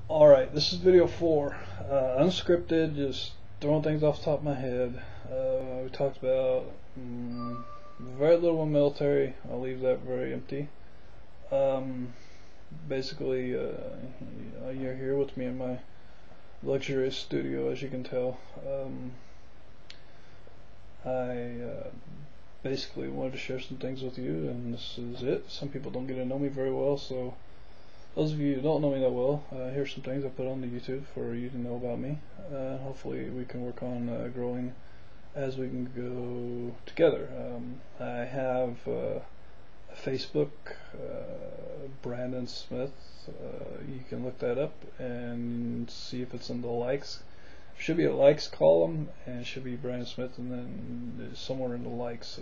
Alright, this is video 4. Unscripted, just throwing things off the top of my head. We talked about very little on military. I'll leave that very empty. Basically, you're here with me in my luxurious studio, as you can tell. I basically wanted to share some things with you, and this is it. Some people don't get to know me very well, so those of you who don't know me that well, here's some things I put on the YouTube for you to know about me. Hopefully we can work on growing as we can go together. I have a Facebook, Brandon Smith. You can look that up and see if it's in the likes. There should be a likes column, and it should be Brandon Smith, and then somewhere in the likes.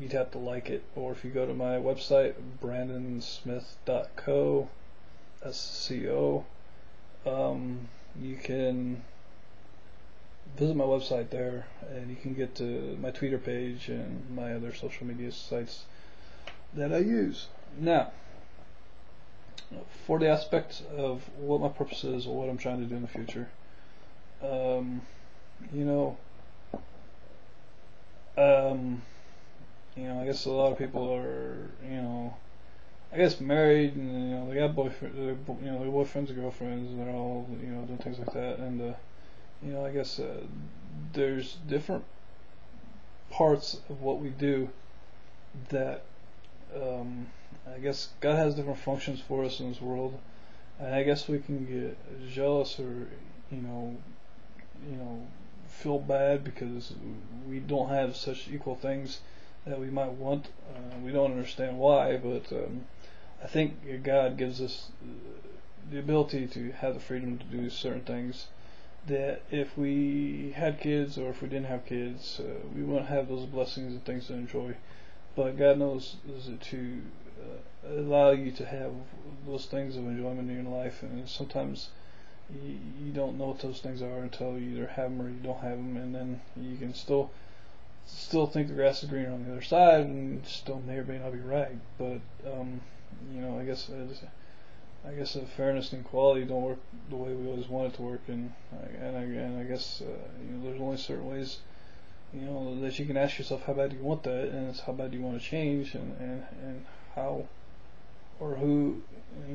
You'd have to like it, or if you go to my website, brandonsmith.co, SCO, you can visit my website there, and you can get to my Twitter page and my other social media sites that I use. Now, for the aspect of what my purpose is or what I'm trying to do in the future, I guess a lot of people are, I guess married, and they got boyfriends, their boyfriends and girlfriends, and they're all, doing things like that, and I guess there's different parts of what we do that I guess God has different functions for us in this world, and I guess we can get jealous or feel bad because we don't have such equal things that we might want. We don't understand why, but I think God gives us the ability to have the freedom to do certain things that if we had kids or if we didn't have kids, we wouldn't have those blessings and things to enjoy. But God knows to allow you to have those things of enjoyment in your life, and sometimes you don't know what those things are until you either have them or you don't have them, and then you can still think the grass is greener on the other side, and still may or may not be right. But I guess fairness and equality don't work the way we always want it to work, and I guess there's only certain ways that you can ask yourself how bad do you want that, and it's how bad do you want to change, and how or who do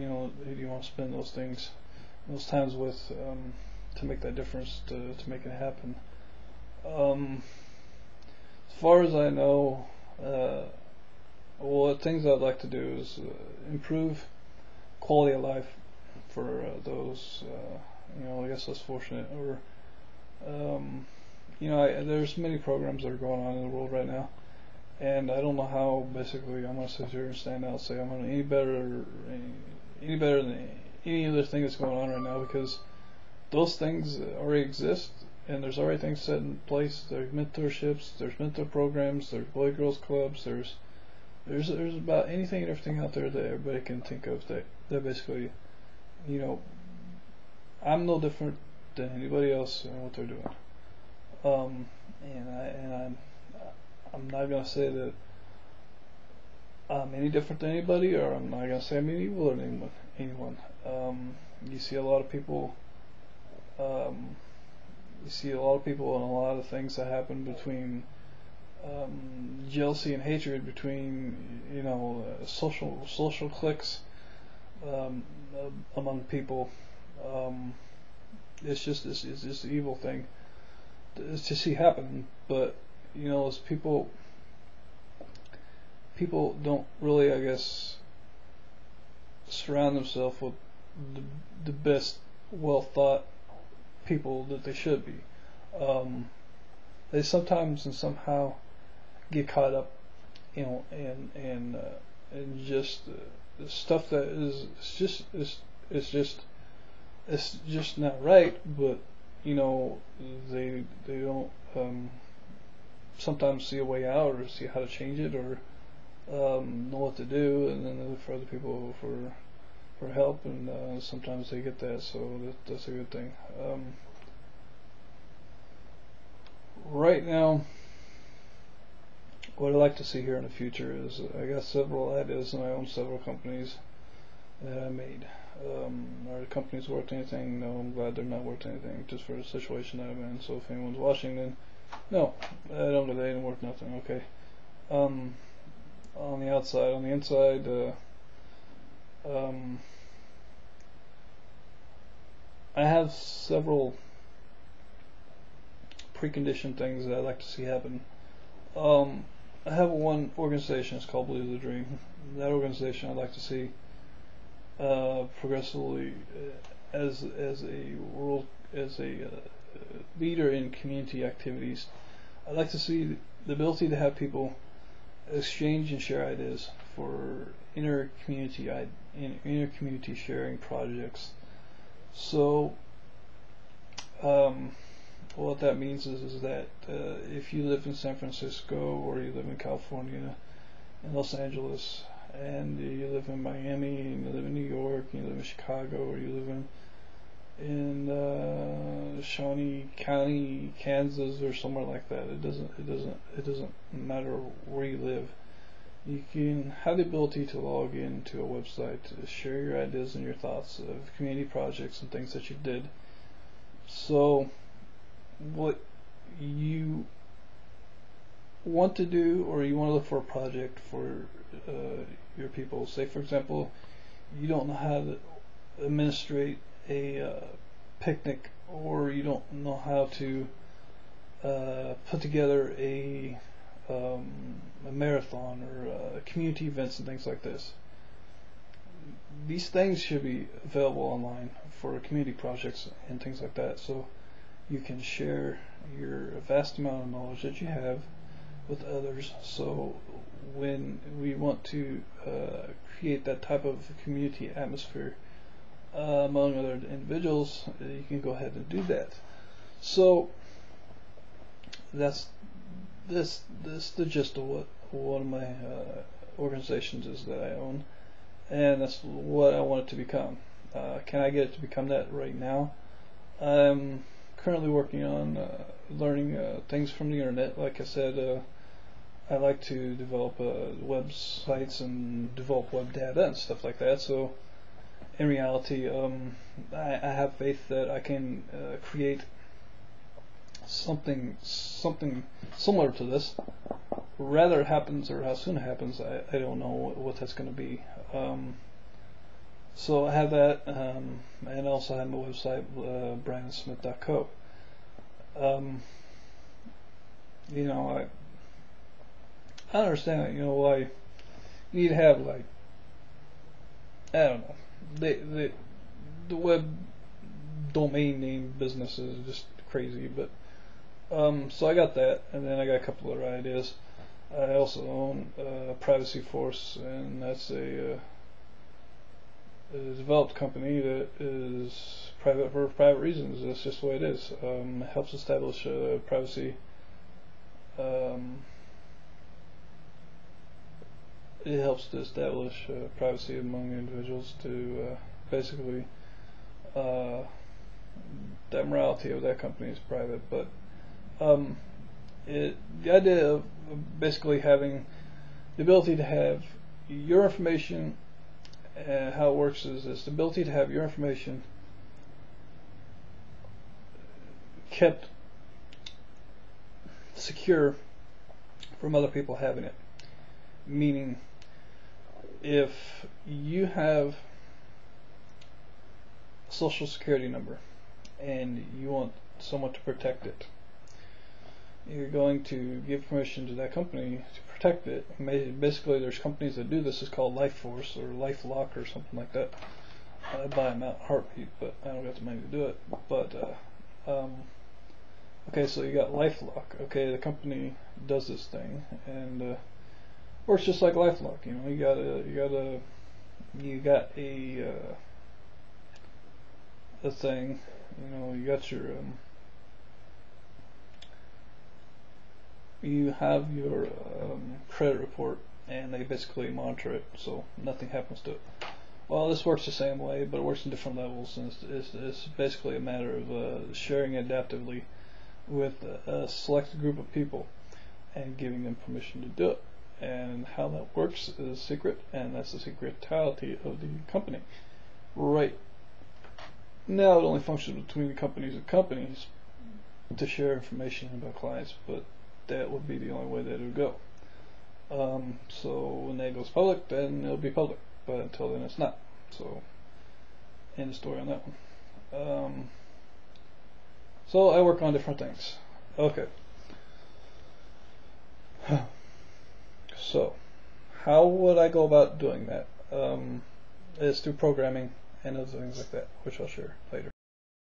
you want to spend those times with to make that difference, to make it happen. As far as I know, the things I'd like to do is improve quality of life for those, I guess less fortunate, or there's many programs that are going on in the world right now, and I don't know how basically I'm going to sit here and stand out and say I'm any better than any other thing that's going on right now, because those things already exist, and there's already things set in place. There's mentorships, there's mentor programs, there's boy girls clubs, there's about anything and everything out there that everybody can think of that basically, I'm no different than anybody else in what they're doing. I'm not gonna say that I'm any different than anybody, or I'm not gonna say I'm any evil than anyone. You see a lot of people. You see a lot of people and a lot of things that happen between jealousy and hatred between social cliques among people. It's just an evil thing to see happen. But as people don't really, I guess, surround themselves with the best, well thought people that they should be. They sometimes and somehow get caught up, in just stuff that is just not right. But they don't sometimes see a way out, or see how to change it, or know what to do, and then they look for other people for help, and sometimes they get that, so that's a good thing. Right now, what I'd like to see here in the future is I got several ideas, and I own several companies that I made. Are the companies worth anything? No, I'm glad they're not worth anything, just for the situation that I'm in. So if anyone's watching, then no, I don't. They ain't worth nothing. Okay. On the outside, on the inside, I have several preconditioned things that I'd like to see happen. I have one organization. It's called Believe the Dream. That organization I'd like to see progressively as a leader in community activities. I'd like to see the ability to have people exchange and share ideas for inner community sharing projects. So what that means is that if you live in San Francisco, or you live in California, in Los Angeles, and you live in Miami, and you live in New York, and you live in Chicago, or you live in Shawnee County, Kansas, or somewhere like that. It doesn't matter where you live. You can have the ability to log into a website to share your ideas and your thoughts of community projects and things that you did. So what you want to do, or you want to look for a project for your people. Say, for example, you don't know how to administrate a picnic, or you don't know how to put together a marathon, or community events and things like this. These things should be available online for community projects and things like that, so you can share your vast amount of knowledge that you have with others. So when we want to create that type of community atmosphere among other individuals, you can go ahead and do that. So that's the gist of what one of my organizations is that I own, and that's what I want it to become. Can I get it to become that right now? I'm currently working on learning things from the internet. Like I said, I like to develop websites and develop web data and stuff like that. So in reality, I have faith that I can create something similar to this. Whether it happens or how soon it happens, I don't know what that's going to be. So I have that, and also have my website, brandonsmith.co. You know, I understand, you know, why you need to have, like, I don't know, the web domain name business is just crazy, but so I got that, and then I got a couple other ideas. I also own Privacy Force, and that's a developed company that is private for private reasons. That's just the way it is. It helps establish privacy. It helps to establish privacy among individuals to basically that morality of that company is private, but the idea of basically having the ability to have your information, how it works is the ability to have your information kept secure from other people having it. Meaning, if you have a social security number and you want someone to protect it, you're going to give permission to that company to protect it. Basically, there's companies that do this. It's called LifeForce or LifeLock or something like that. I buy them out in a heartbeat, but I don't got the money to do it. But okay, so you got LifeLock. Okay, the company does this thing, and works just like LifeLock. You know, you got a thing. You know, you got your you have your credit report, and they basically monitor it, so nothing happens to it. Well, this works the same way, but it works in different levels, and it's basically a matter of sharing adaptively with a select group of people and giving them permission to do it. and how that works is a secret, and that's the secretality of the company. Right now, it only functions between companies and companies to share information about clients, but that would be the only way that it would go. So when that goes public, then it'll be public, but until then, it's not. So, end of story on that one. So I work on different things. Okay. So, how would I go about doing that? It's through programming and other things like that, which I'll share later.